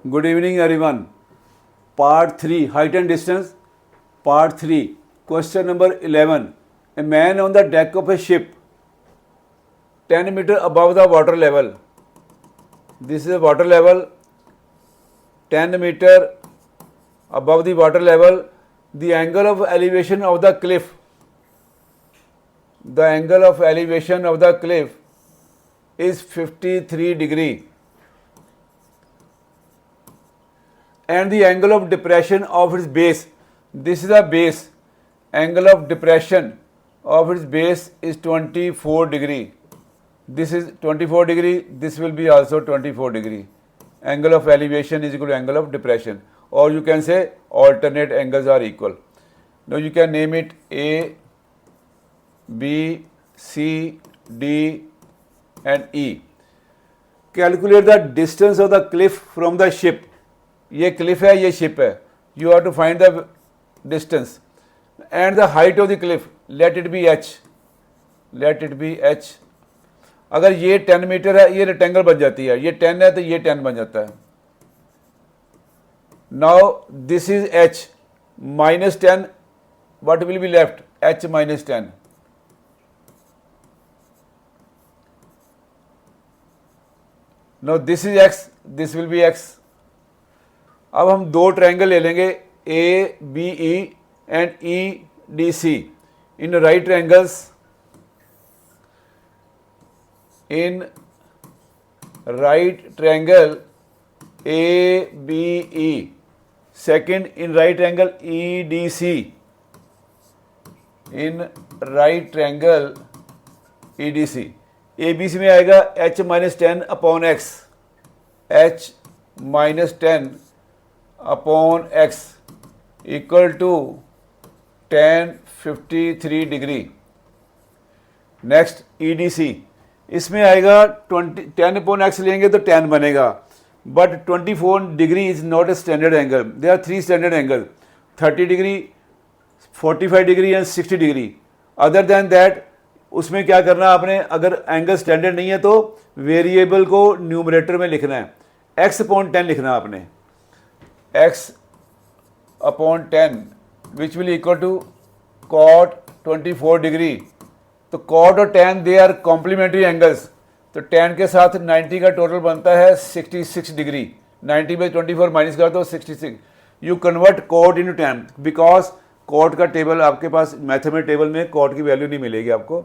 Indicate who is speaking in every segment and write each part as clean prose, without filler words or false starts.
Speaker 1: Good evening, everyone. Part 3, height and distance. Part 3, question number 11. A man on the deck of a ship 10 meter above the water level. This is the water level, 10 meter above the water level. The angle of elevation of the cliff. The angle of elevation of the cliff is 53 degree. And the angle of depression of its base, this is the base, angle of depression of its base is 24 degree. This is 24 degree, this will be also 24 degree. Angle of elevation is equal to angle of depression, or you can say alternate angles are equal. Now you can name it A, B, C, D and E. Calculate the distance of the cliff from the ship. ये Cliff है, ये ship है. You have to find the distance and the height of the cliff. Let it be h. Let it be h. अगर ये 10 metre है, ये rectangle बन जाती है. ये 10 है तो ये 10 बन जाता है. Now this is h minus 10. What will be left? h minus 10. Now this is x. This will be x. अब हम दो ट्रायंगल ले लेंगे A B E and E D C. In right triangles, in right triangle A B E. Second, in right triangle E D C. In right triangle E D C. A B C में आएगा h minus 10 upon x. h minus 10 upon x equal to 1053 degree. Next EDC, इसमें आएगा 10 upon x लेंगे तो 10 बनेगा, but 24 degree is not a standard angle. They are 3 standard angle, 30 degree, 45 degree and 60 degree. Other than that उसमें क्या करना आपने, अगर एंगल स्टैंडर्ड नहीं है तो वेरिएबल को न्यूमरेटर में लिखना है. x अपॉन 10 लिखना है आपने. x upon 10 which will equal to cot 24 degree. तो cot और tan they are complementary angles. तो tan के साथ 90 का टोटल बनता है 66 डिग्री. 90 बाई 24 माइनस कर दो 66. You convert cot into tan because cot का टेबल आपके पास मैथमेटिकल टेबल में cot की वैल्यू नहीं मिलेगी आपको,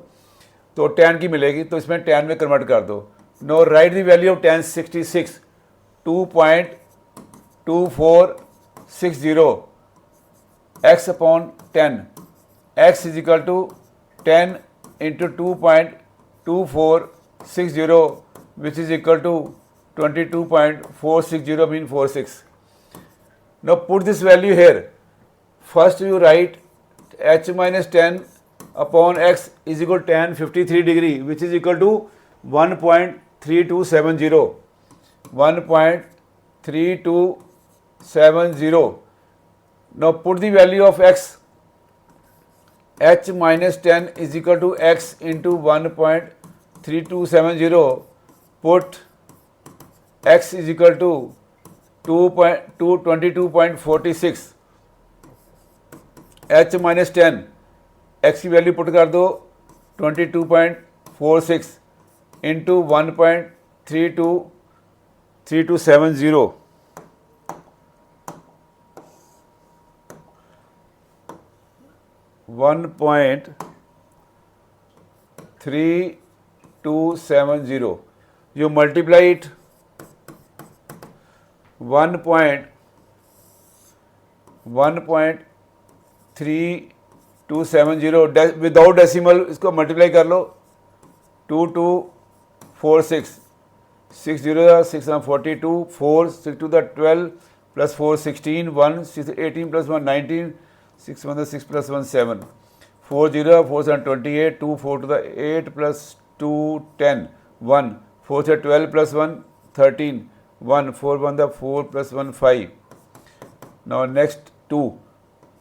Speaker 1: तो tan की मिलेगी. तो इसमें tan में कन्वर्ट कर दो. Now write the value of tan 66, 2.2460 x upon 10. x is equal to 10 into 2.2460 which is equal to 22.460 mean 46. Now put this value here. First you write h minus 10 upon x is equal to tan 53 degree which is equal to 1.3270. 1.3270. Now put the value of x. h minus 10 is equal to x into 1.3270. Put x is equal to 22.46. h minus 10, x की value put कर दो 22.46 into 1.3270. 1.3270. You multiply it 1.3270 without decimal इसको multiply कर लो. 2246 6 0 6 42 4 6 to the 12 plus 4 16 1 6 18 plus 1 19 6 1 6 plus 1 7 4 0 4 7 28 2 4 to the 8 plus 2 10 1 4 से 12 plus 1 13 1 4 1 the 4 plus 1 5. Now next 2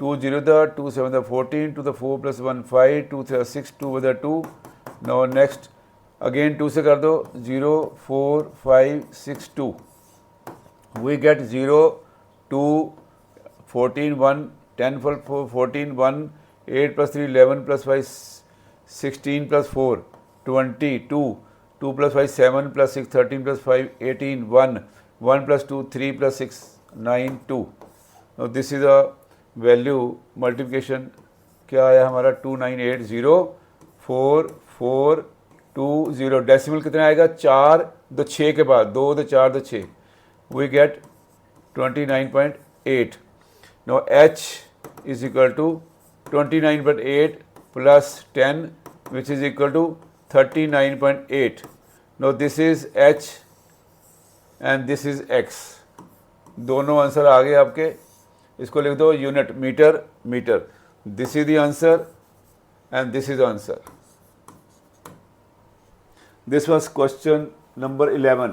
Speaker 1: 2 0 the 2 7 the 14 to the 4 plus 1 5 2 6 2 with the 2. Now next again 2 से कर दो 0 4 5 6 2. we get 0, 2, 14, 1, 10 for 14, 1, 8 plus 3, 11 plus 5, 16 plus 4, 20, 2, 2 plus 5, 7 plus 6, 13 plus 5, 18, 1, 1 plus 2, 3 plus 6, 9, 2. Now this is a value multiplication क्या आया हमारा 2980 4 4 2 0. Decimal कितना आएगा 4 2 6 के बाद 2 2 4 2 6. We get 29.8. Now h is equal to 29.8 plus 10 which is equal to 39.8. Now this is h and this is x. दोनों answer आ गए आपके. इसको लिख दो unit metre metre. This is the answer and this is the answer. This was question number 11.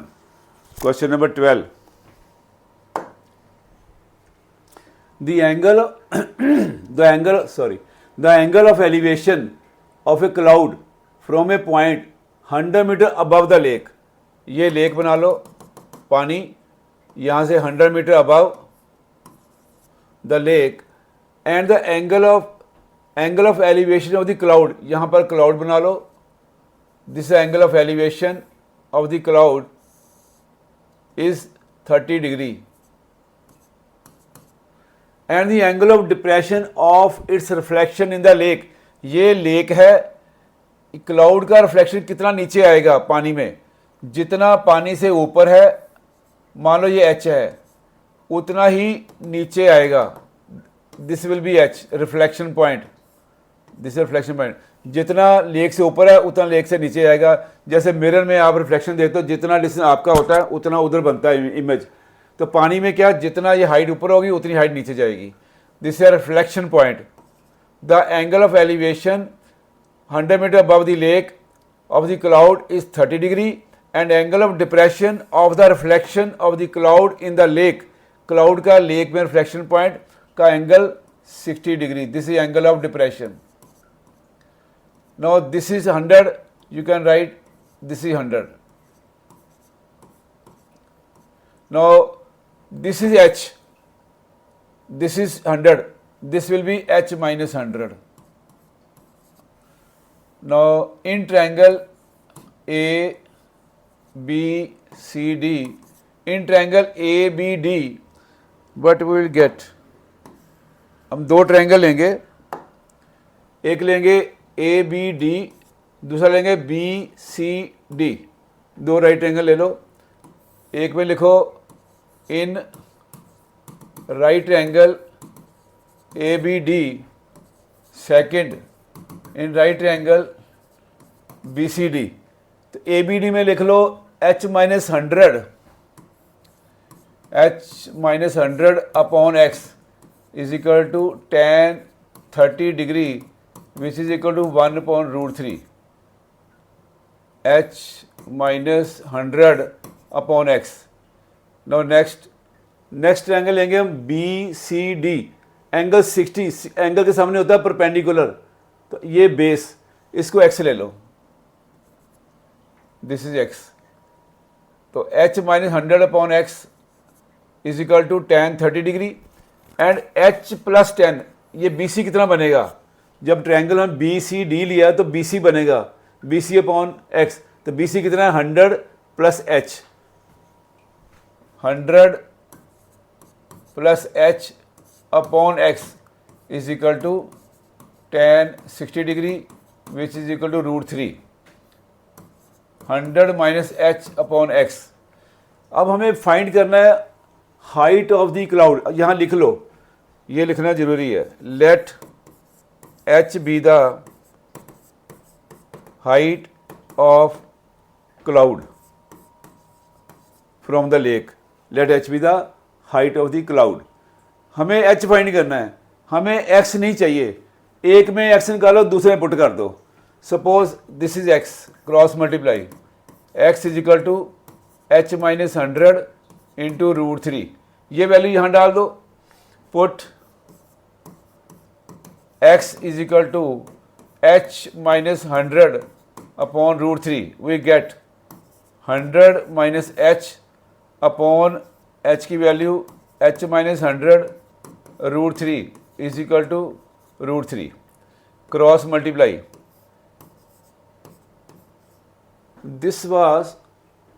Speaker 1: Question number 12. The angle of elevation of a cloud from a point 100 meter above the lake. ये lake बना लो, पानी यहाँ से 100 metre above the lake and the angle of elevation of the cloud. यहाँ पर cloud बना लो. This angle of elevation of the cloud is 30 degree. And the angle of depression of its reflection in the lake. ये lake है, cloud का reflection कितना नीचे आएगा पानी में, जितना पानी से ऊपर है, मान लो ये h है, उतना ही नीचे आएगा. This will be h reflection point. This reflection point जितना लेक से ऊपर है उतना लेक से नीचे आएगा. जैसे मिरर में आप रिफ्लेक्शन देखते हो, जितना डिस्टेंस आपका होता है उतना उधर बनता है इमेज. तो पानी में क्या, जितना ये हाइट ऊपर होगी उतनी हाइट नीचे जाएगी. This is reflection point. The angle of elevation 100 metre above the lake of the cloud is 30 degree and angle of depression of the reflection of the cloud in the lake. Cloud का lake में reflection point का angle 60 degree. This is angle of depression. Now this is 100, you can write this is 100. Now this is h, this is 100, this will be h minus 100. Now in triangle A B C D, in triangle A B D, what we will get? हम दो triangle लेंगे, एक लेंगे A B D, दूसरा लेंगे B C D. दो right angle ले लो. एक में लिखो in right angle A B D, second in right angle B C D. तो ए बी डी में लिख लो h minus 100, h minus 100 upon x is equal to tan 30 degree which is equal to 1 upon root 3. h minus 100 upon x. Now next triangle लेंगे हम B C D. Angle 60, angle के सामने होता है perpendicular, तो ये बेस, इसको x ले लो. This is x. तो h minus 100 upon x is equal to tan 30 degree and h plus 10. ये बी सी कितना बनेगा, जब ट्रायंगल में बी सी डी लिया तो बी सी बनेगा बी सी अपॉन एक्स. तो बी सी कितना है 100 plus h, 100 plus h upon x is equal to tan 60 degree which is equal to root 3. 100 minus h upon x. अब हमें find करना है हाइट ऑफ द क्लाउड. यहाँ लिख लो, ये लिखना जरूरी है. Let h be the height of cloud from the lake. Let h be the height of the cloud. हमें h फाइंड करना है, हमें x नहीं चाहिए. एक में x निकालो, दूसरे में पुट कर दो. Suppose this is x, cross multiply, x is equal to h minus 100 into root 3. ये वैल्यू यहाँ डाल दो. Put x is equal to h minus 100 upon root 3. We get 100 minus h upon h की value h minus 100√3 is equal to √3, cross multiply, this was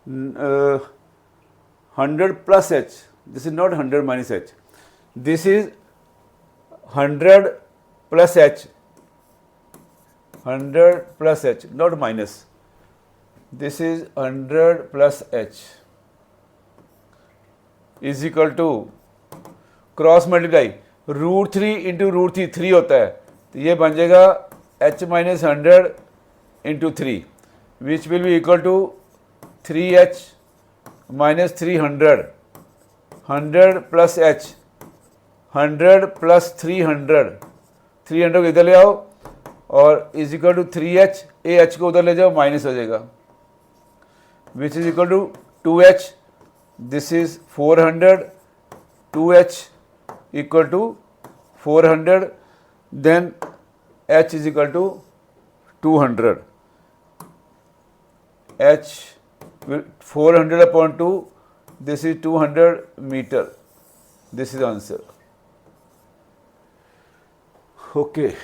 Speaker 1: 100 plus h, this is not 100 minus h, this is 100 plus h, 100 plus h, not minus, this is 100 plus h is equal to cross multiply √3 into √3 3 होता है, तो ये बन जाएगा h minus 100 into 3 which will be equal to 3h minus 300, 100 plus h, 100 plus 300, 300 को इधर ले आओ और is equal to 3h, h को उधर ले जाओ माइनस हो जाएगा, which is equal to 2h, this is 400, 2h equal to 400, then h is equal to 200, h 400 upon 2, this is 200 meter, this is the answer. Okay,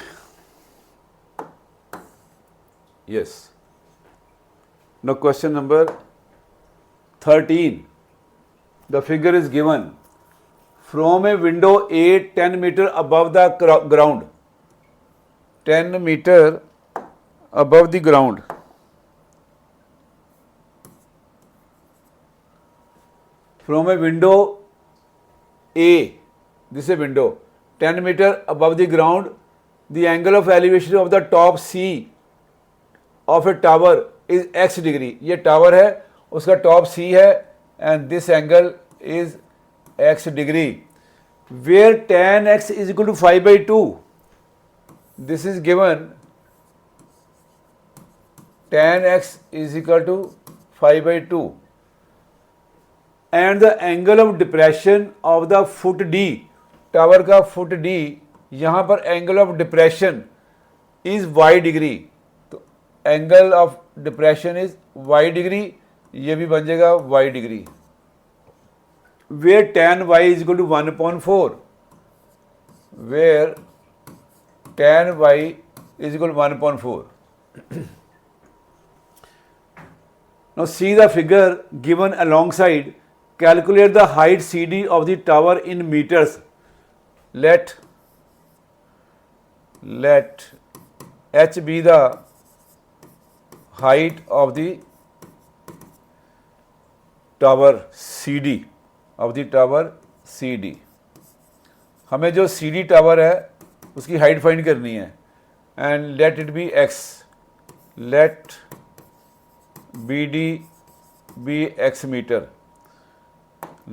Speaker 1: yes. Now question number 13, the figure is given. From a window A 10 meter above the ground, 10 meter above the ground, from a window A, this is a window, 10 meter above the ground, the angle of elevation of the top C of a tower is x degree. ये tower है, उसका top C है, and this angle is x degree, where tan x is equal to 5/2. This is given, tan x is equal to 5/2, and the angle of depression of the foot D, tower का foot D, यहाँ पर angle of depression is y degree, तो angle of depression is y degree, ये भी बन जाएगा y degree, where tan y is equal to 1/4, where tan y is equal to 1/4. Now see the figure given alongside. Calculate the height CD of the tower in meters. Let h be the height of the tower CD, of the tower CD. हमें जो CD tower है उसकी height find करनी है, and let it be x, let BD be x metre,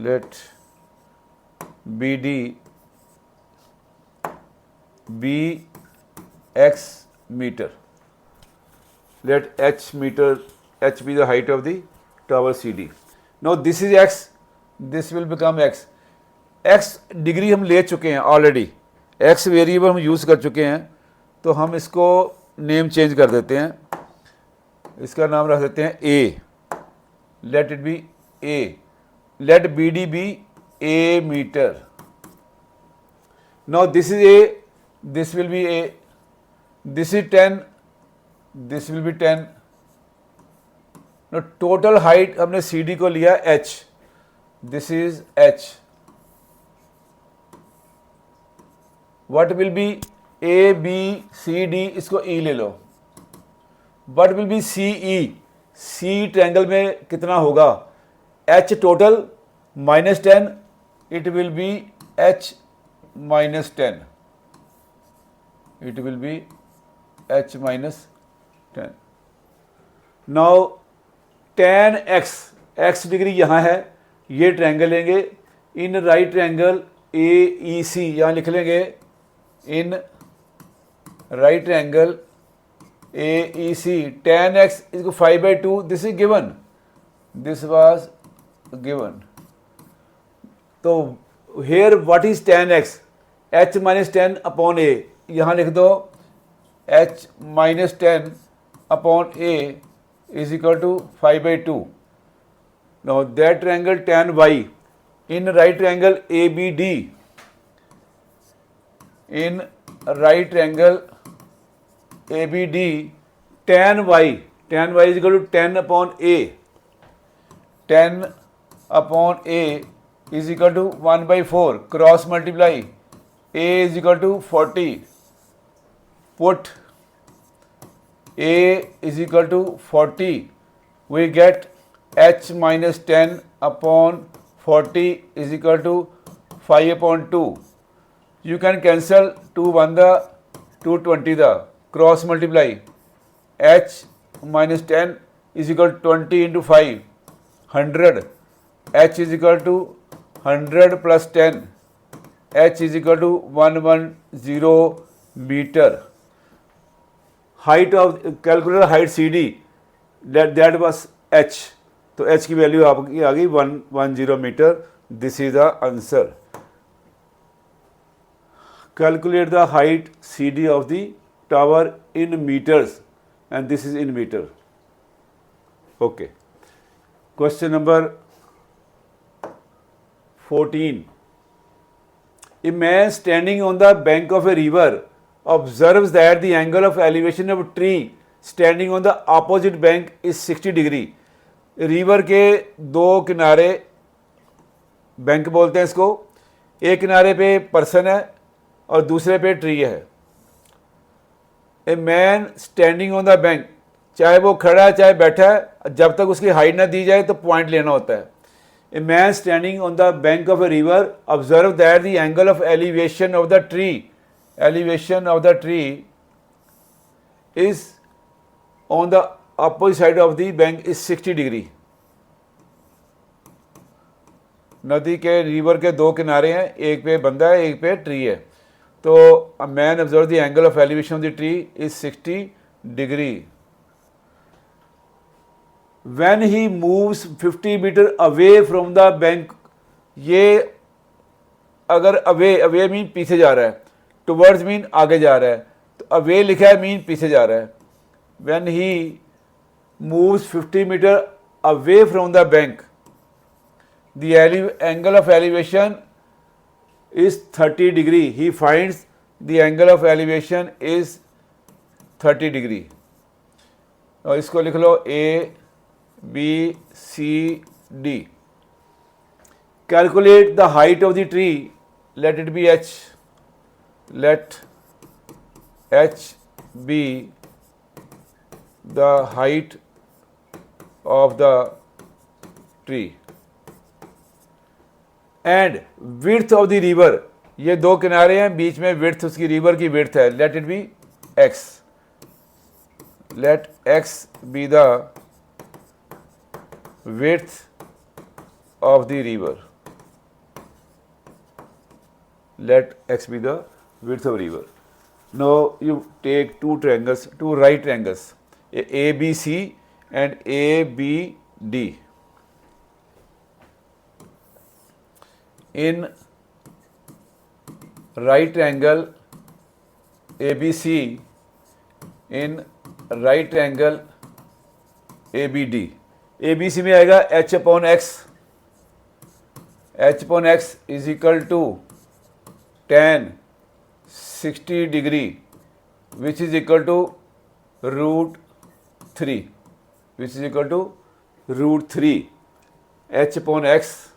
Speaker 1: let BD be x meter, let h meter, h be the height of the tower CD. Now this is x, this will become x. x degree हम ले चुके हैं already, x variable हम use कर चुके हैं, तो हम इसको नेम चेंज कर देते हैं, इसका नाम रख देते हैं a, let it be a, let BD be a meter. Now this is a, this will be a, this is 10, this will be 10. Now total height हमने CD को लिया h, this is h. What will be A, B, C, D, इसको E ले लो. What will be CE? C triangle में कितना होगा? H total minus 10, it will be H minus 10. It will be H minus 10. Now tan x, x degree यहाँ है, ये triangle लेंगे, इन right triangle AEC यहाँ लिख लेंगे, इन right triangle AEC, tan x is equal to 5/2, this is given, this was given. तो here what is tan x? h minus 10 upon a, यहाँ लिख दो h minus 10 upon a is equal to 5/2. Now that triangle tan y in right triangle ABD, in right triangle ABD, tan y is equal to 10 upon A, 10 upon A is equal to 1 by 4, cross multiply, A is equal to 40, put A is equal to 40, we get H minus 10 upon 40 is equal to 5 upon 2. You can cancel 2 1 the 2 20 the, cross multiply, H minus 10 is equal to 20 into 5, 100, H is equal to 100 plus 10, H is equal to 110 meter. Height of calculator height CD, that was H, तो H की value आपकी आ गई 110 metre. This is the answer. Calculate the height CD of the tower in meters, and this is in meter. Okay. Question number 14. A man standing on the bank of a river observes that the angle of elevation of a tree standing on the opposite bank is 60 degree. River के दो किनारे, bank बोलते हैं इसको, एक किनारे पे person है और दूसरे पे ट्री है. A man standing on the bank, चाहे वो खड़ा है चाहे बैठा है, जब तक उसकी हाइट ना दी जाए तो पॉइंट लेना होता है. A man standing on the bank of a river observe that the angle of elevation of the tree, elevation of the tree is on the opposite side of the bank is 60 degree. नदी के river के दो किनारे हैं, एक पे बंदा है एक पे ट्री है. तो a man observed the angle of elevation of the tree is 60 degree. When he moves 50 meter away from the bank, ये अगर away मीन पीछे जा रहा है, टुवर्ड्स मीन आगे जा रहा है, तो अवे लिखा है मीन पीछे जा रहा है. When he moves 50 metre away from the bank, the angle of elevation is 30 degree. He finds the angle of elevation is 30 degree. और इसको लिख लो ABCD. Calculate the height of the tree, let it be H. Let H be the height of the tree and width of the river. ये दो किनारे हैं, बीच में width उसकी river की width है. Let it be X. Let X be the width of the river. Let X be the width of river. Now you take two triangles, two right triangles, ABC and ABD. In right triangle ABC, in right triangle ABD, ABC में आएगा H upon X. H upon X is equal to tan 60 degree, which is equal to root 3, which is equal to root 3. H upon X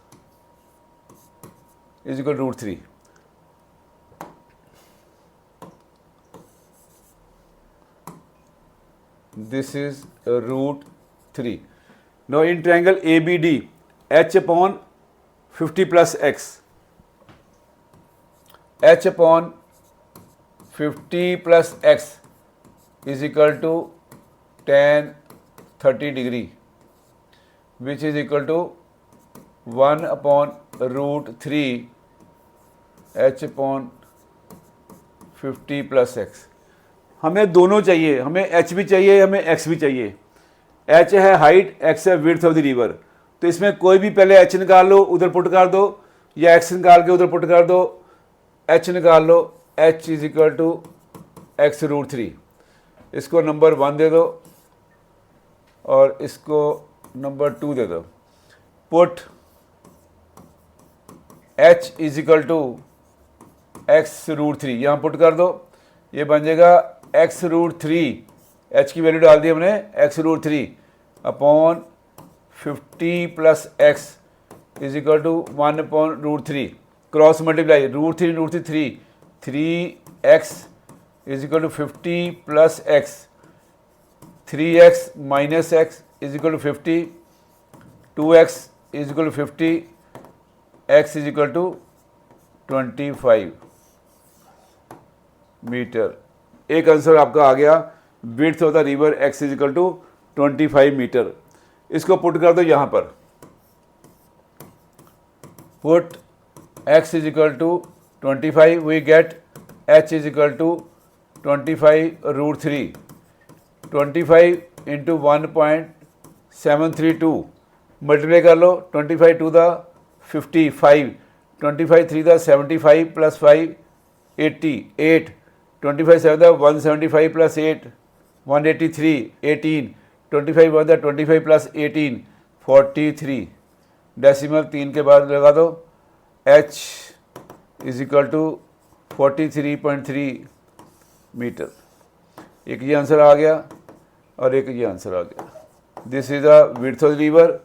Speaker 1: is equal to root 3. This is root 3. Now in triangle ABD, H upon 50 plus X, H upon 50 plus X is equal to tan 30 degree, which is equal to 1 upon root 3 H upon 50 plus X. हमें दोनों चाहिए, हमें H भी चाहिए, हमें X भी चाहिए. H है हाइट, X है विड्थ ऑफ द रिवर. तो इसमें कोई भी पहले H निकाल लो, उधर पुट कर दो, या X निकाल के उधर पुट कर दो, H निकाल लो. H is equal to X root 3. इसको नंबर 1 दे दो और इसको नंबर 2 दे दो. Put h is equal to x root three, यहाँ पुट कर दो, ये बन जाएगा एक्स रूट थ्री, एच की वैल्यू डाल दी हमने x root three upon 50 plus x is equal to 1 upon root three, cross multiply root three three x is equal to 50 plus x, 3x minus x is equal to 50, 2x is equal to 50, x is equal to 25 metre. एक answer आपका आ गया, width of the river x is equal to 25 metre. इसको put कर दो यहाँ पर, put x is equal to 25, we get h is equal to 25 root three, 25 into 1.732 multiply कर लो, 25 टू द 55, 25 थ्री द 75 प्लस 5 88, 25 7 द 175 प्लस 8 183, 18, 25 1 द 25 प्लस 18 43, डेसिमल 3 के बाद लगा दो, h is equal to 43.3 metre. एक ये आंसर आ गया और एक ये आंसर आ गया। This is the width of the river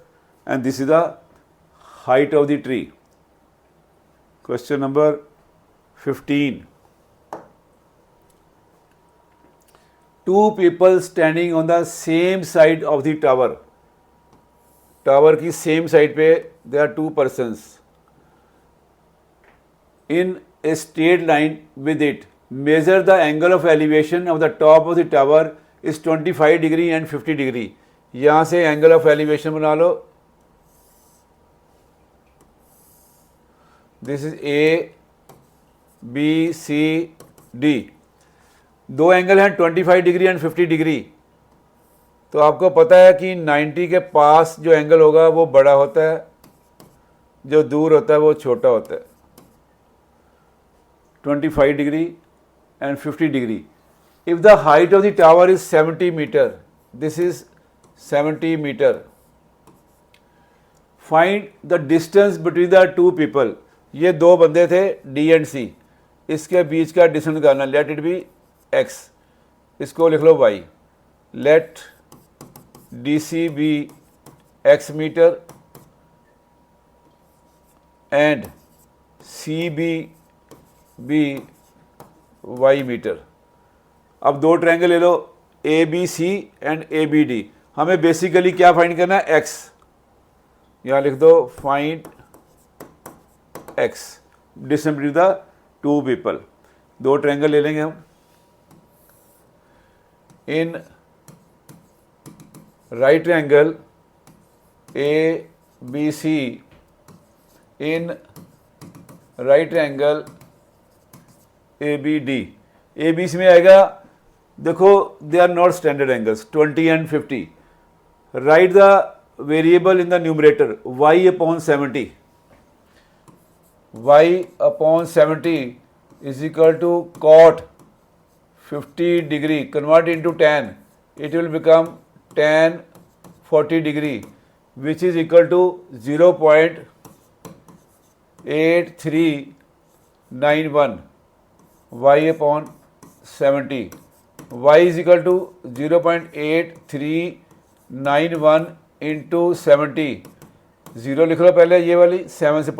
Speaker 1: and this is the height of the tree. Question number 15, two people standing on the same side of the tower, tower की सेम साइड पे they are two persons in a straight line with it, measure the angle of elevation of the top of the tower is 25 degree and 50 degree. यहाँ से angle of elevation बना लो, this is A B C D, दो angle हैं 25 degree and 50 degree. तो आपको पता है कि 90 के पास जो एंगल होगा वो बड़ा होता है, जो दूर होता है वो छोटा होता है। 25 degree and 50 degree. If the height of the tower is 70 meter, this is 70 meter. Find the distance between the two people. ये दो बंदे थे D and C, इसके बीच का डिस्टेंस निकालना, let it be x, इसको लिख लो y, let DC be x meter and CB be y metre. अब दो ट्रायंगल ले लो A B C and A B D, हमें बेसिकली क्या फाइंड करना है, x, यहाँ लिख दो find x, distance between the two people. दो ट्रायंगल ले लेंगे हम, in right triangle A B C, in right triangle A B D, A B C में आएगा, देखो they are not standard angles 20 and 50, right the variable in the numerator y upon 70, y upon 70 is equal to cot 50 degree convert into tan, it will become tan 40 degree which is equal to 0.8391 y upon 70, y is equal to 0.8391 into 70, zero लिख लो पहले, ये वाली 7 से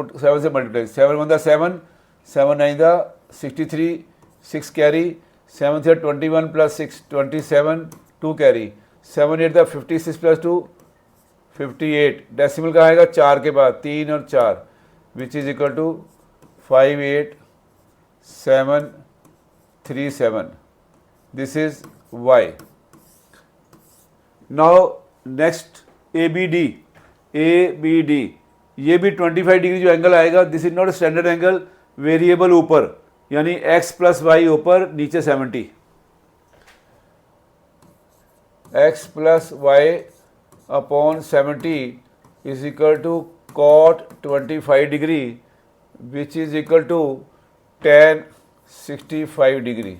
Speaker 1: multiply, 7 1 7, 7 9 63, 6 carry, 7 3 21 plus 6 27, 2 carry, 7 8 56 plus 2 58, decimal का आएगा 4 के बाद 3 और 4 which is equal to 58,737, this is y। Now next A B D, ये भी 25 डिग्री जो एंगल आएगा, this is not standard angle, variable ऊपर यानी x प्लस वाई ऊपर, नीचे 70, x plus y upon 70 is equal to cot 25 degree which is equal to tan 65 degree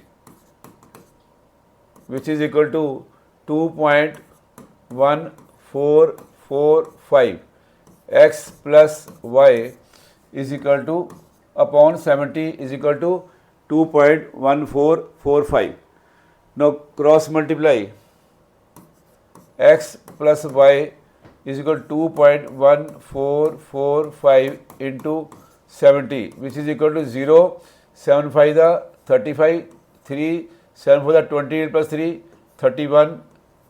Speaker 1: which is equal to 2.1445, x plus y is equal two upon 70 is equal to 2.1445. Now cross multiply x plus y is equal to 2.1445 into 70, which is equal to 0, 7 5 the 35, 3, 7 4 the 28 plus 3, 31,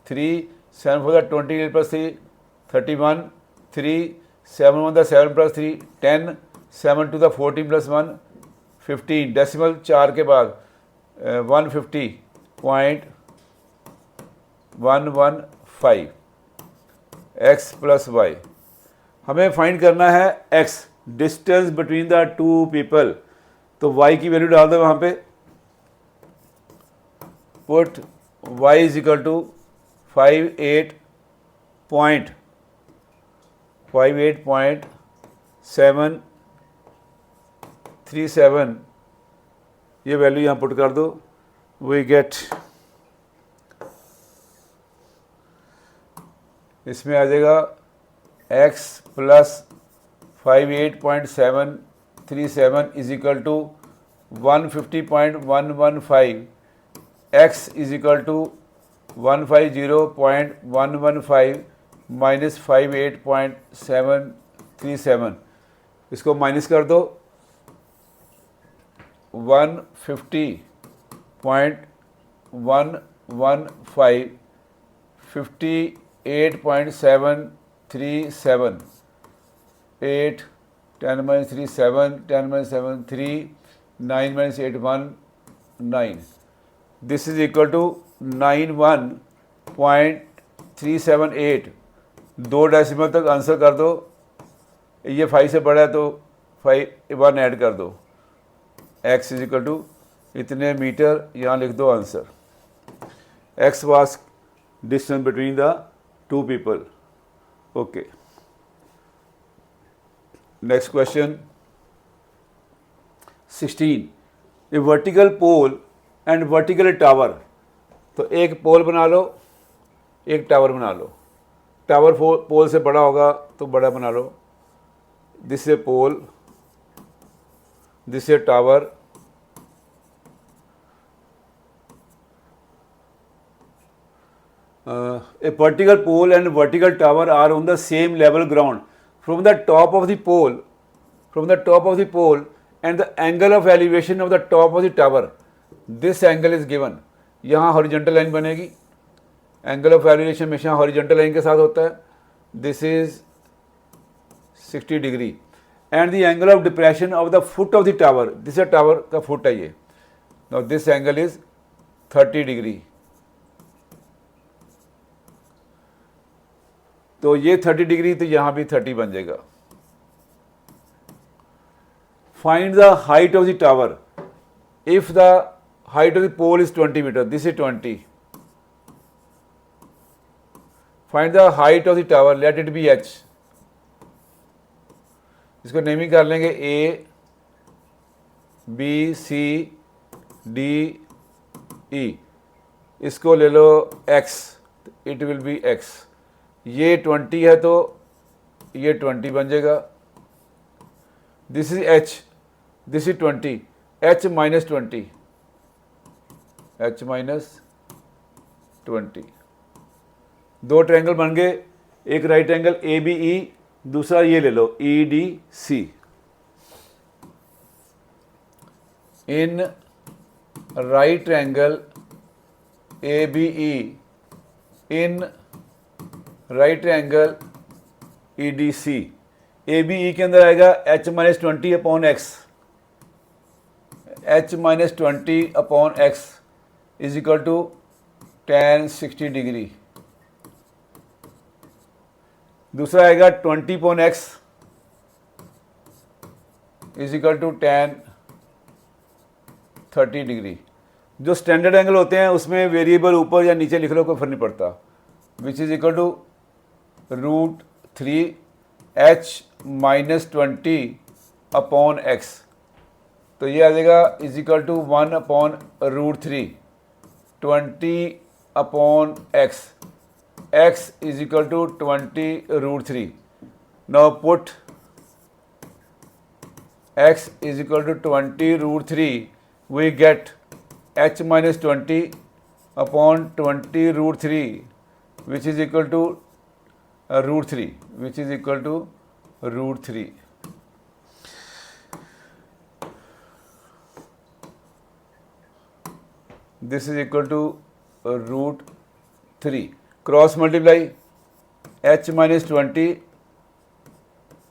Speaker 1: 3, 7 4 the 28 plus 3, 31, 3, 7 1 the 7 plus 3, 10, 7 2 the 14 plus 1, 15. Decimal 4 के बाद 150.115 x plus y. हमें find करना है x, distance between the two people. तो y की value डाल दो वहाँ पे. Put y is equal to 58.737, ये वैल्यू यहाँ पुट कर दो. वी गेट, इसमें आ जाएगा x plus 58.737 is equal to 150.115, x is equal to 150.115 minus 58.737. इसको माइनस कर दो. 150.115 58.737, 8 10 minus 3 7, 10 minus 7 3, 9 minus 8 1, 9. This is equal to 91.378. 2 decimal तक आंसर कर दो. ये 5 से बड़ा है तो 1 ऐड कर दो. x इज इक्वल टू इतने मीटर, यहाँ लिख दो answer. x was distance between the two people. Okay, next question 16. A vertical pole and vertical tower. तो एक पोल बना लो, एक टावर बना लो. टावर पोल से बड़ा होगा तो बड़ा बना लो. This a pole, this a tower. A vertical pole and vertical tower are on the same level ground. From the top of the pole and the angle of elevation of the top of the tower, this angle is given. यहाँ horizontal line बनेगी. Angle of elevation हमेशा horizontal line के साथ होता है. This is 60 degree. And the angle of depression of the foot of the tower, this is tower का foot है ये. Now this angle is 30 degree. तो ये 30 डिग्री, तो यहाँ भी 30 बन जाएगा. Find the height of the tower. If the height of the pole is 20 metre, this is 20. Find the height of the tower, let it be h. इसको naming कर लेंगे A B C D E. इसको ले लो x, it will be x. ये 20 है तो ये 20 बन जाएगा. This is h, this is 20, h minus 20, h minus 20. 2 triangle बन गए. एक राइट एंगल ABE, दूसरा ये ले लो EDC. In right angle ABE, in right angle EDC. ABE के अंदर आएगा h minus 20 upon x. h minus 20 upon x is equal to tan 60 degree. दूसरा आएगा 20 upon x is equal to tan 30 degree. जो स्टैंडर्ड एंगल होते हैं उसमें variable ऊपर या नीचे लिख लो, कोई फर्क नहीं पड़ता. Which is equal to √3 h minus 20 upon x. तो ये आ जाएगा is equal to 1 upon √3 20 upon x. x is equal to 20 √3. Now put x is equal to 20 root 3, we get h minus 20 upon 20 root 3, which is equal to root 3, which is equal to root 3. This is equal to root 3. Cross multiply, h minus 20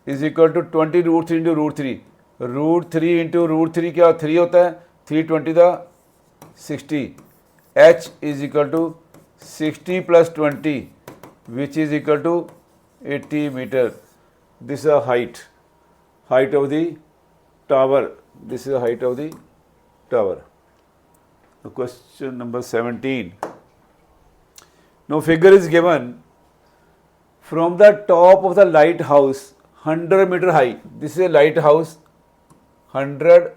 Speaker 1: is equal to 20 root 3 into root 3. Root 3 into root 3 क्या 3 होता है, 320 था 60. h is equal to 60 plus 20 which is equal to 80 metre. This is a height of the tower. This is the height of the tower. Question number 17. Now figure is given from the top of the lighthouse 100 meter high. This is a lighthouse 100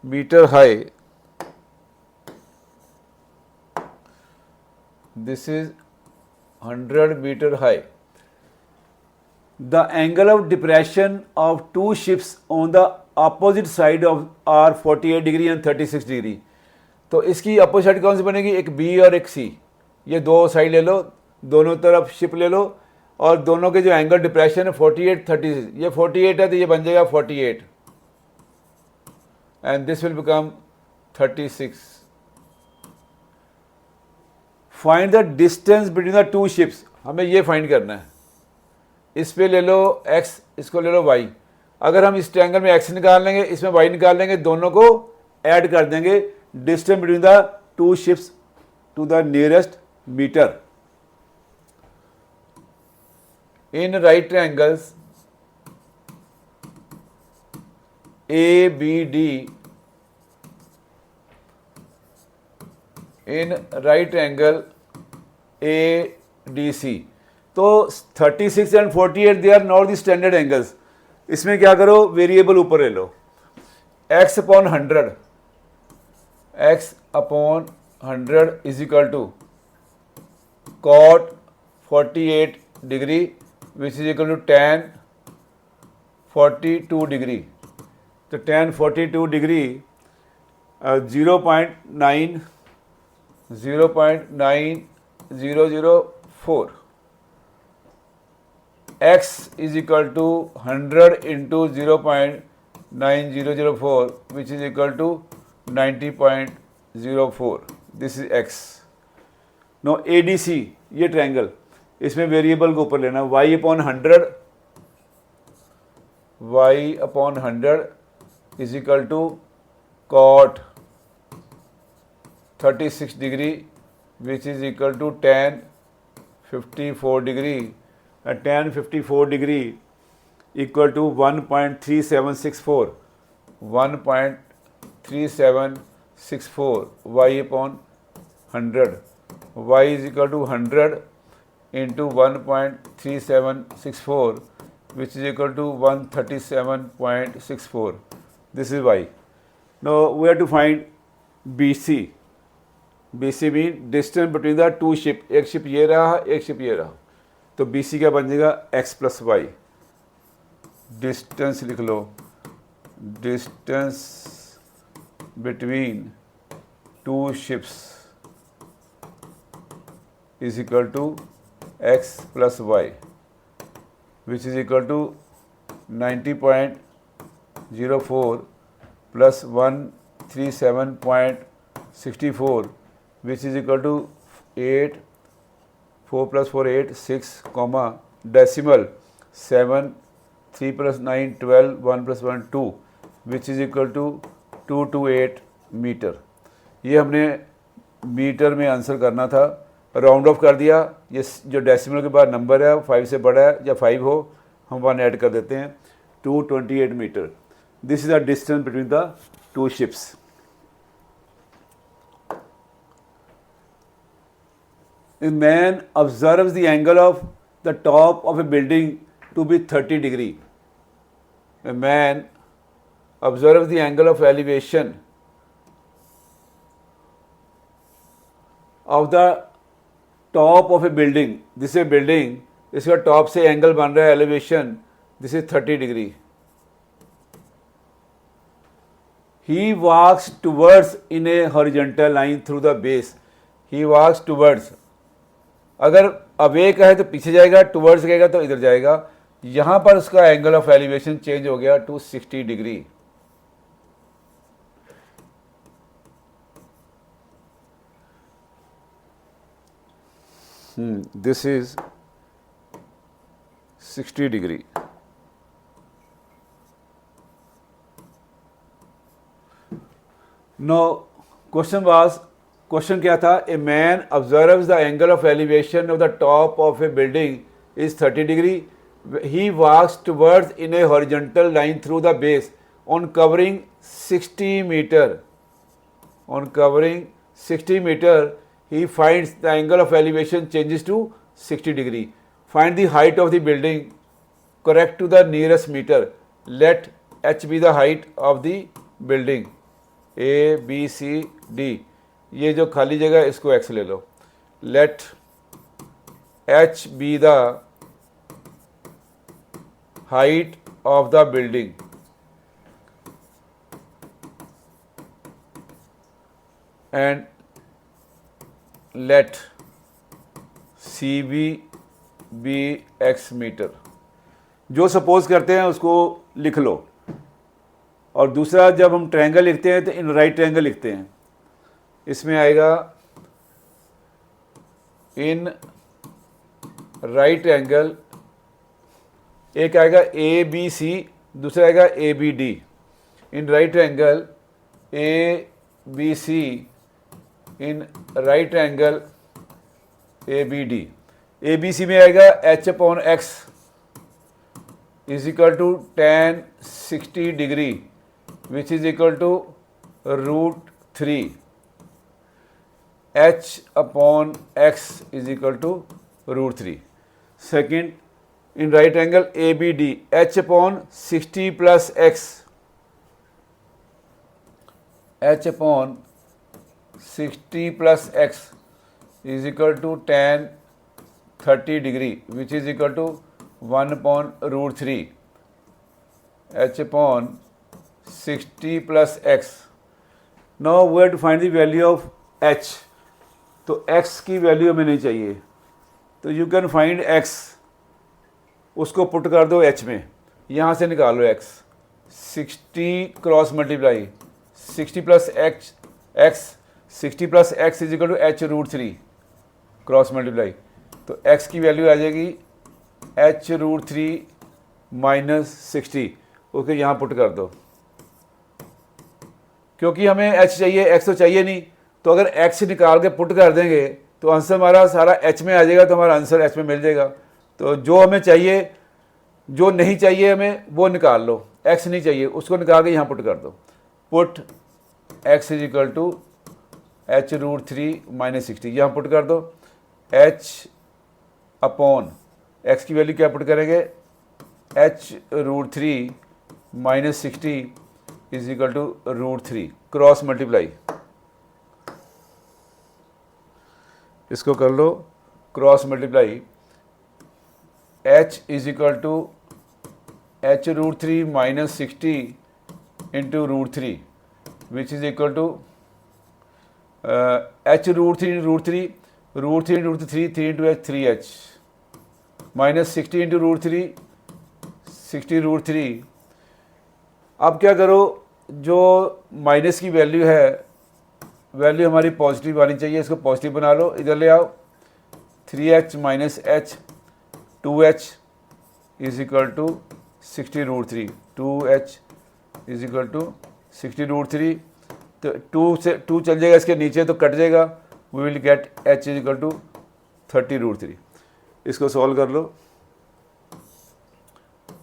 Speaker 1: meter high. This is 100 meter high. The angle of depression of two ships on the opposite side of are 48 degree and 36 degree. तो इसकी opposite side कौन सी बनेगी, एक B और एक सी. ये दो side ले लो, दोनों तरफ शिप ले लो और दोनों के जो एंगल डिप्रेशन है 48 36. ये 48 है तो ये बन जाएगा 48 and this will become 36. Find the distance between the two ships. हमें ये फाइंड करना है. इस पे ले लो x, इसको ले लो y. अगर हम इस ट्रायंगल में x निकाल लेंगे, इसमें y निकाल लेंगे, दोनों को ऐड कर देंगे. Distance between the two ships to the nearest metre. In right triangles ABD, in right angle ADC. तो 36 and 48 they are not the standard angles. इसमें क्या करो, वेरिएबल ऊपर ले लो, x upon 100, x upon 100 is equal to cot 48 degree which is equal to tan 42 degree. तो tan 42 degree 0.9004. x is equal to 100 into 0.9004 which is equal to 90.04. This is x. Now ADC, ये triangle, इसमें variable को ऊपर लेना, y upon 100 is equal to cot 36 degree which is equal to tan 54 degree. Tan 54 degree equal to 1.3764 y upon 100. y is equal to 100 into 1.3764 which is equal to 137.64. This is y. Now we have to find BC. BC mean distance between the two ship. एक ship ये रहा, एक ship ये रहा. तो BC क्या बन जाएगा, x प्लस वाई. डिस्टेंस लिख लो, distance between two ships is equal to x plus y which is equal to 90.04 plus 137.64 which is equal to 8 4 plus 4 8 6 comma decimal 7 3 plus 9 12 1 plus 1 2 which is equal to 228 metre. ये हमने metre में answer करना था, round of कर दिया. ये जो decimal के बाद नंबर है 5 से बड़ा है या 5 हो, हम 1 ऐड कर देते हैं. 228 metre. This is the distance between the two ships. A man observes the angle of the top of a building to be 30 degree. A man observes the angle of elevation of the top of a building. This is a building, इसका top से angle बन रहा है elevation, this is 30 degree. He walks towards in a horizontal line through the base, he walks towards, अगर away का है तो पीछे जाएगा, टूवर्ड्स कहेगा तो इधर जाएगा। यहाँ पर उसका एंगल ऑफ एलिवेशन चेंज हो गया to 60 degree. This is 60 degree. No question क्या था, a man observes the angle of elevation of the top of a building is 30 degree, he walks towards in a horizontal line through the base on covering 60 metre, on covering 60 meter he finds the angle of elevation changes to 60 degree. Find the height of the building correct to the nearest meter. Let h be the height of the building. A B C D, ये जो खाली जगह इसको x ले लो। Let h be the height of the building and let CB be x metre. जो suppose करते हैं उसको लिख लो। और दूसरा, जब हम ट्रायंगल लिखते हैं तो इन राइट ट्रायंगल लिखते हैं। इसमें आएगा इन राइट एंगल, एक आएगा ABC, दूसरा आएगा ABD। In right angle ABC, in right angle ABD। ABC में आएगा h/x is equal to tan 60 degree which is equal to √3। h/x is equal to √3। Second, in right angle ABD, h/60 plus x, h/60 plus x is equal to tan 30 degree which is equal to 1/√3 h/60 plus x. Now we have to find the value of h. तो x की value हमें नहीं चाहिए, तो you can find x, उसको put कर दो h में, यहाँ से निकालो x। 60 cross multiply 60 plus x 60 plus x is equal to h√3 cross multiply, तो x की वैल्यू आ जाएगी h√3 माइनस 60, ओके यहाँ पुट कर दो। क्योंकि हमें h चाहिए, x तो चाहिए नहीं, तो अगर x निकाल के पुट कर देंगे तो आंसर हमारा सारा h में आ जाएगा, तो हमारा आंसर h में मिल जाएगा। तो जो हमें चाहिए, जो नहीं चाहिए हमें वो निकाल लो, x नहीं चाहिए उसको निकाल के यहाँ पुट कर दो। Put x is equal to h√3 minus 60, यहाँ पुट कर दो। h/, x की वैल्यू क्या पुट करेंगे, h√3 minus 60 is equal to √3 cross multiply, इसको कर लो cross multiply. h is equal to h√3 minus 60 into √3 which is equal to h√3 √3 3 into h 3h minus 60 into √3 60 √3। अब क्या करो, जो माइनस की वैल्यू है, वैल्यू हमारी पॉजिटिव आनी चाहिए, इसको पॉजिटिव बना लो, इधर ले आओ। 3h minus h 2h is equal to 60 √3, 2h is equal to 60 √3। तो 2 से 2 चल जाएगा इसके नीचे तो कट जाएगा, we will get h is equal to 30 √3। इसको सॉल्व कर लो।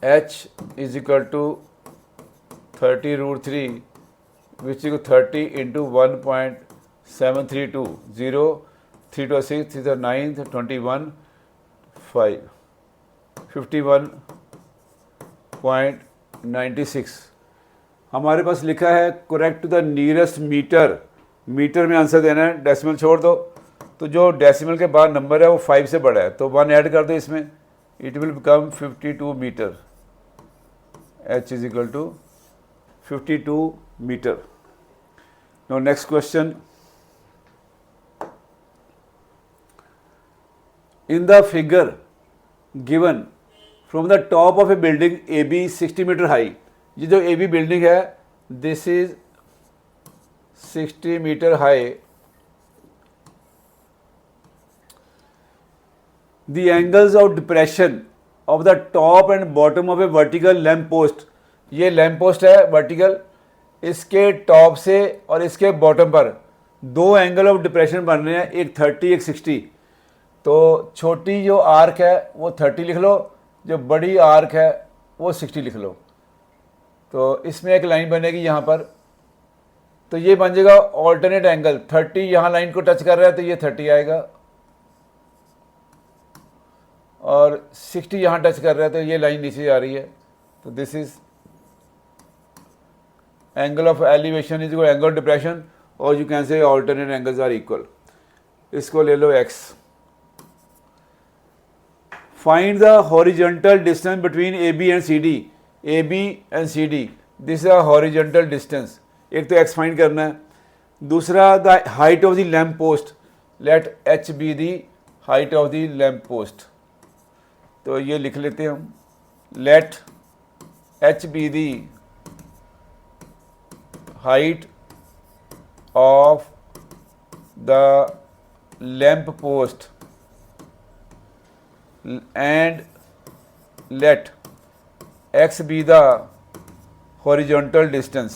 Speaker 1: h is equal to 30 √3 which is 30 into 1.732 0 3 to 6 is 9 21 5 51.96। हमारे पास लिखा है correct to the nearest metre, metre में आंसर देना है, डेसिमल छोड़ दो। तो जो डेसिमल के बाद नंबर है वो 5 से बड़ा है, तो 1 ऐड कर दो इसमें, it will become 52 metre. h is equal to 52 metre. Now next question. In the figure given from the top of a building AB 60 metre high, ये जो AB बिल्डिंग है this is 60 metre high. The angles of depression of the top and bottom of a vertical lamp post, ये lamp post है vertical, इसके top से और इसके bottom पर दो एंगल ऑफ डिप्रेशन बन रहे हैं, एक 30 एक 60. तो छोटी जो आर्क है वो 30 लिख लो, जो बड़ी आर्क है वो 60 लिख लो. तो इसमें एक लाइन बनेगी यहाँ पर, तो ये बन जाएगा ऑल्टरनेट एंगल. 30 यहाँ लाइन को टच कर रहा है तो ये 30 आएगा, और 60 यहाँ टच कर रहा है तो ये लाइन नीचे जा रही है. तो this is angle of elevation is equal angle of depression, और you can say alternate angles are equal. इसको ले लो x. Find the horizontal distance between AB and CD. AB and CD, this is a horizontal distance. एक तो x find करना है, दूसरा the height of the lamp post. Let h be the height of the lamp post. तो ये लिख लेते हैं हम, late h be the height of the lamp post and let x be the horizontal distance.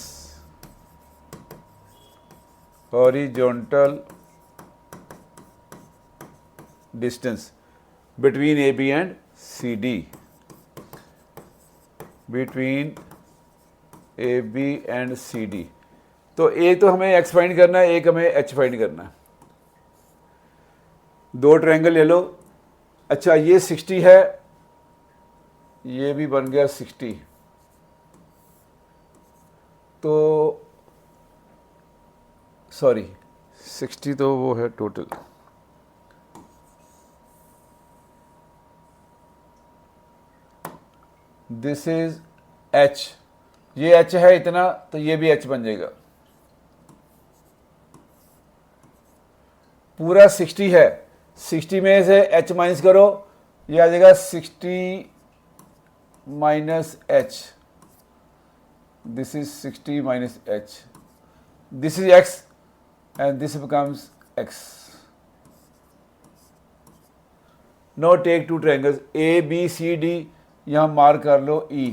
Speaker 1: Horizontal distance between AB and CD. Between AB and CD. तो एक तो हमें x फाइंड करना है, एक हमें h फाइंड करना है. दो ट्रायंगल ले लो. अच्छा ये 60 है, ये भी बन गया 60. तो सॉरी 60 तो वो है टोटल. दिस इज h, ये h है इतना, तो ये भी h बन जाएगा. पूरा 60 है, 60 में से h माइनस करो, ये आ जाएगा 60 minus h. This is 60 minus h. This is x and this becomes x. Now take two triangles ABCD, यहाँ मार्क कर लो E.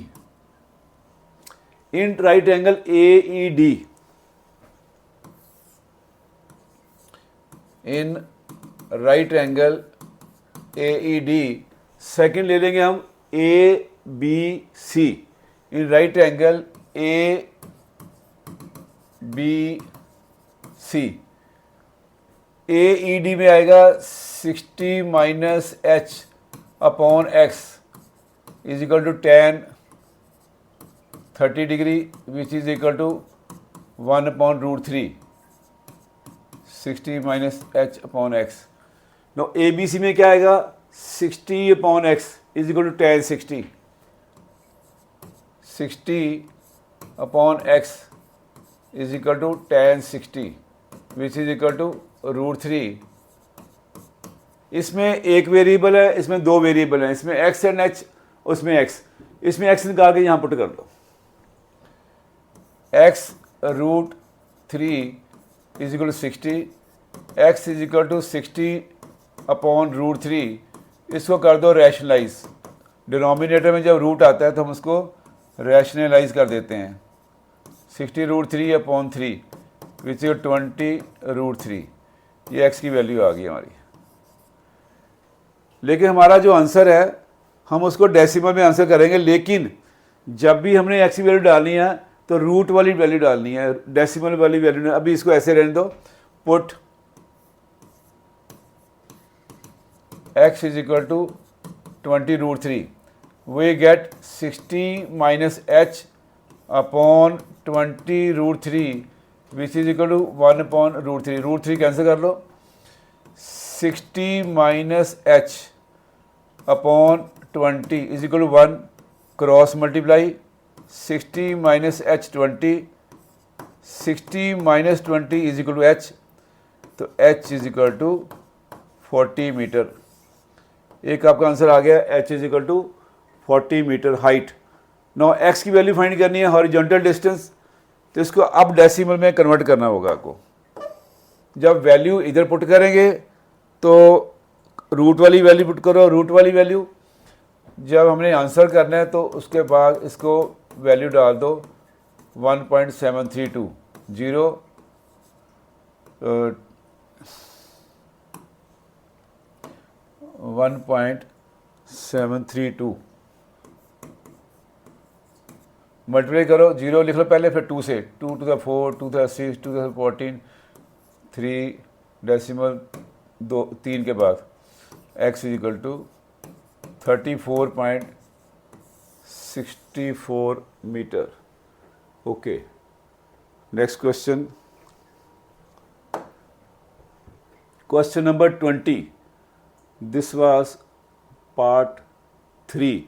Speaker 1: In right angle AED, in right angle AED, second ले लेंगे हम ABC. In right angle ABC, AED में आएगा 60 minus h upon x is equal to tan 30 degree, which is equal to 1 upon root 3. 60 minus h upon x. Now ABC में क्या आएगा, 60 upon x is equal to tan 60. 60 upon x is equal to tan 60, which is equal to root 3. इसमें एक variable है, इसमें दो variable हैं, इसमें x एंड h, उसमें x. इसमें x निकाल के यहाँ पुट कर लो. x root 3 is equal to 60, x is equal to 60 upon root 3. इसको कर दो रैशनलाइज. डिनोमिनेटर में जब रूट आता है तो हम उसको रैशनलाइज कर देते हैं. 60 रूट 3 अपॉन 3 विच इज 20 रूट 3. ये x की वैल्यू आ गई हमारी. लेकिन हमारा जो आंसर है हम उसको डेसिमल में आंसर करेंगे, लेकिन जब भी हमने x की वैल्यू डालनी है तो रूट वाली वैल्यू डालनी है, डेसिमल वाली वैल्यू नहीं. अभी इसको ऐसे रहने दो. Put x is equal to 20 root 3. We get 60 minus h upon 20 root 3 which is equal to 1 upon root 3. Root 3 cancel कर लो. 60 minus h upon 20 is equal to 1. Cross multiply 60 minus h 20 60 minus 20 is equal to h, तो h is equal to 40 metre. एक आपका answer आ गया, h is equal to 40 metre height. Now x की value find करनी है, horizontal distance, तो इसको अब डेसिमल में कन्वर्ट करना होगा आपको। जब वैल्यू इधर पुट करेंगे तो रूट वाली वैल्यू पुट करो, रूट वाली वैल्यू। जब हमने आंसर करना है तो उसके बाद इसको वैल्यू डाल दो 1.732 जीरो 1.732 मल्टीप्लाई करो, जीरो लिख लो पहले, फिर 2 से, 2 to the 4, 2 to the 6, 2 to the 14, 3 decimal 3 के बाद x is equal to 34.64 metre. Okay, next question, question number 20। This was part 3,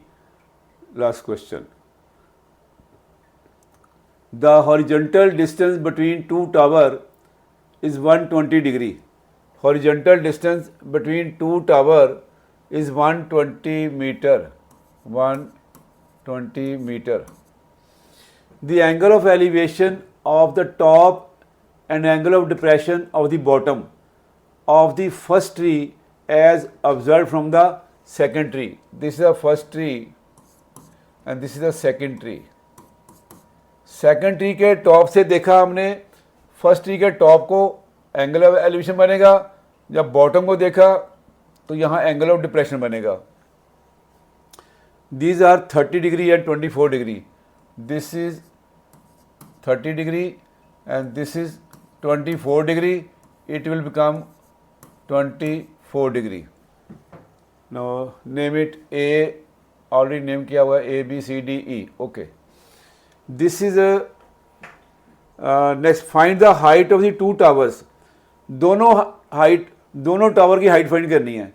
Speaker 1: last question. The horizontal distance between two tower is 120 degree. Horizontal distance between two tower is 120 meter. 120 meter. The angle of elevation of the top and angle of depression of the bottom of the first tree as observed from the second tree. This is the first tree and this is the second tree. Second tree के top से देखा हमने, first tree के top को angle of elevation बनेगा, जब bottom को देखा तो यहाँ एंगल ऑफ डिप्रेशन बनेगा। These are 30 degree and 24 degree. This is 30 degree and this is 24 degree. It will become 24 degree. Now name it, a already name किया हुआ है, A B C D E. Okay, this is a next, find the height of the two towers। दोनों tower की height find करनी है।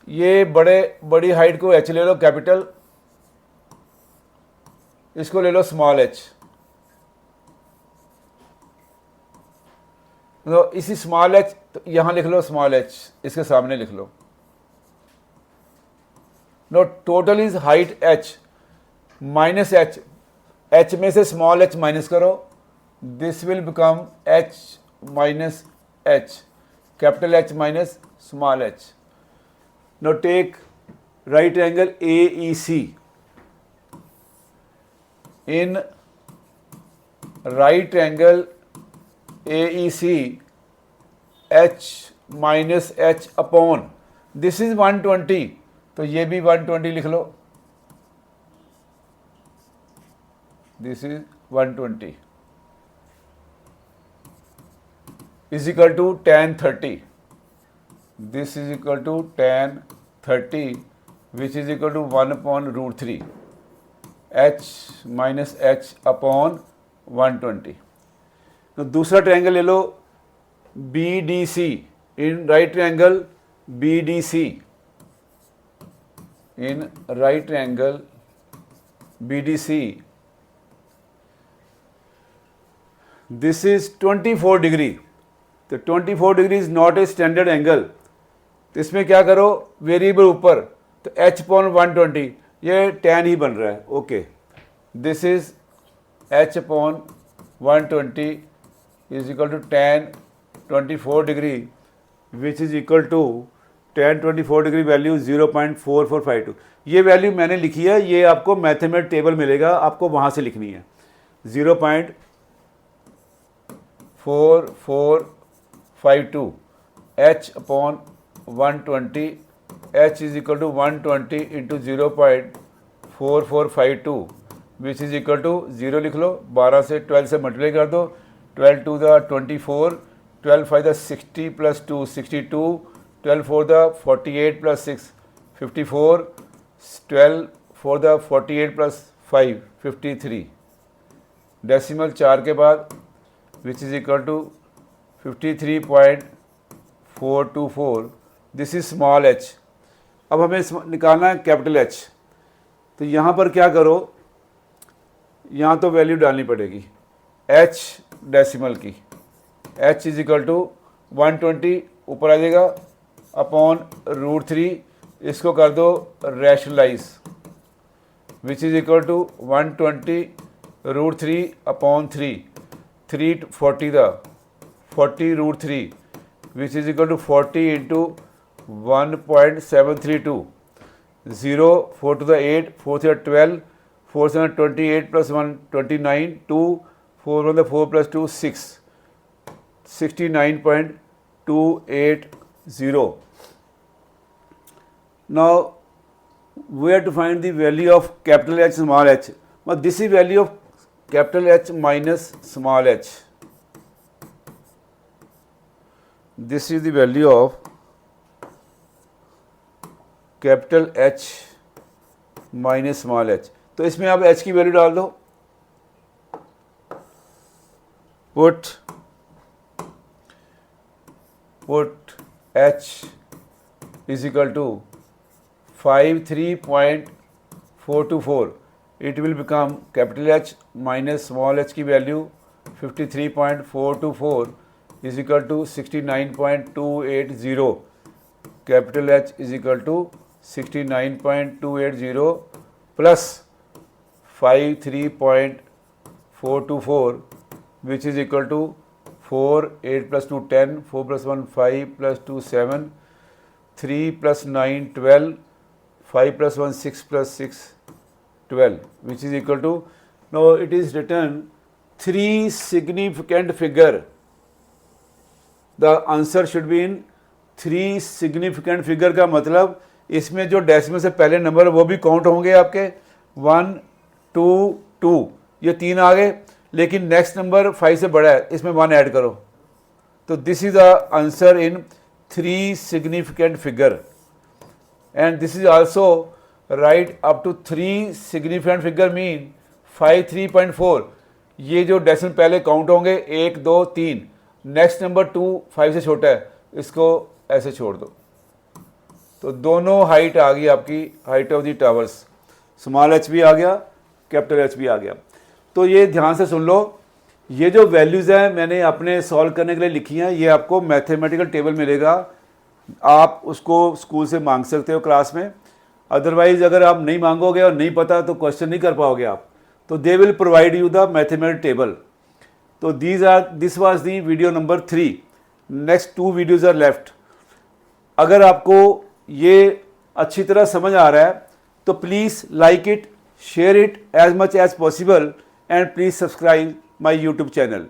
Speaker 1: ये बड़ी height को h ले लो कैपिटल, इसको ले लो स्मॉल h। तो इसी स्मॉल h, तो यहां लिख लो स्मॉल h, इसके सामने लिख लो। No total is height h minus h, h में से स्मॉल h माइनस करो, this will become h minus h, capital H minus small h। Now take right angle AEC। In right angle AEC h minus h upon, this is 120, तो ये भी 120 लिख लो, this is 120 is equal to tan 30. This is equal to tan 30, which is equal to 1 upon root 3, h minus h upon 120. तो दूसरा triangle ले लो BDC। In right triangle BDC, in right triangle BDC, this is 24 degree. तो 24 degree is not a standard angle. तो इसमें क्या करो, variable ऊपर, तो h अपॉन 120, ये tan ही बन रहा है। Okay, this is h upon 120 is equal to tan 24 degree, which is equal to tan 24 degree value 0.4452। ये वैल्यू मैंने लिखी है, ये आपको मैथमेटिकल टेबल मिलेगा, आपको वहाँ से लिखनी है। 0.4452 h upon 120, h is equal to 120 into 0.4452 which is equal to 0 लिख लो, 12 से 12 से मल्टीप्लाई कर दो, 12 two the 24, 12 5 the 60 plus 2 62, 12 4 the 48 plus 6 54, 12 4 the 48 plus 5 53, decimal 4 के बाद which is equal to 53.424। This is small h। अब हमें निकालना है कैपिटल H। तो यहाँ पर क्या करो, यहाँ तो वैल्यू डालनी पड़ेगी, h डेसिमल की, h इज इक्वल टू 120 ऊपर आ जाएगा अपॉन √3, इसको कर दो rationalise, which is equal to 120 √3 upon 340 दा 40 √3 which is equal to 40 into 1.732, 0 4 to the 8 4 to the 12 4 7 28 plus 1 29 2 4 1 the 4 plus 2 6 69.280. Now we have to find the value of capital H small h. Well, this is value of capital H minus small h. This is the value of capital H minus small h. तो इसमें आप h की value डाल दो, put h is equal to 53.424, it will become capital H minus small h की value 53.424 is equal to 69.280, capital H is equal to 69.280 plus 53.424 which is equal to 4 8 plus 2 10 4 plus 1 5 plus 2 7 3 plus 9 12 5 plus 1 6 plus 6 12 which is equal to, now it is written 3 significant figure. The answer should be in 3 significant figure का मतलब इसमें जो decimal से पहले number वो भी count होंगे आपके 1 2 2, ये 3 आ गए, लेकिन नेक्स्ट नंबर 5 से बड़ा है, इसमें 1 ऐड करो. तो this is the answer in 3 significant figure, and this is also right up to 3 significant figure mean 53.4. ये जो डेसिमल पहले काउंट होंगे 1 2 3, नेक्स्ट नंबर 2 5 से छोटा है, इसको ऐसे छोड़ दो. तो दोनों हाइट आ गई आपकी, height of the towers, small h भी आ गया, कैपिटल H भी आ गया. तो ये ध्यान से सुन लो, ये जो वैल्यूज़ हैं मैंने अपने सॉल्व करने के लिए लिखी हैं, ये आपको मैथमेटिकल टेबल मिलेगा, आप उसको स्कूल से मांग सकते हो क्लास में. अदरवाइज़ अगर आप नहीं मांगोगे और नहीं पता तो क्वेश्चन नहीं कर पाओगे आप. तो they will provide you the mathematical table. तो this was the video number 3. Next 2 videos are left. अगर आपको ये अच्छी तरह समझ आ रहा है तो please like it, share it as much as possible, and please subscribe my YouTube channel.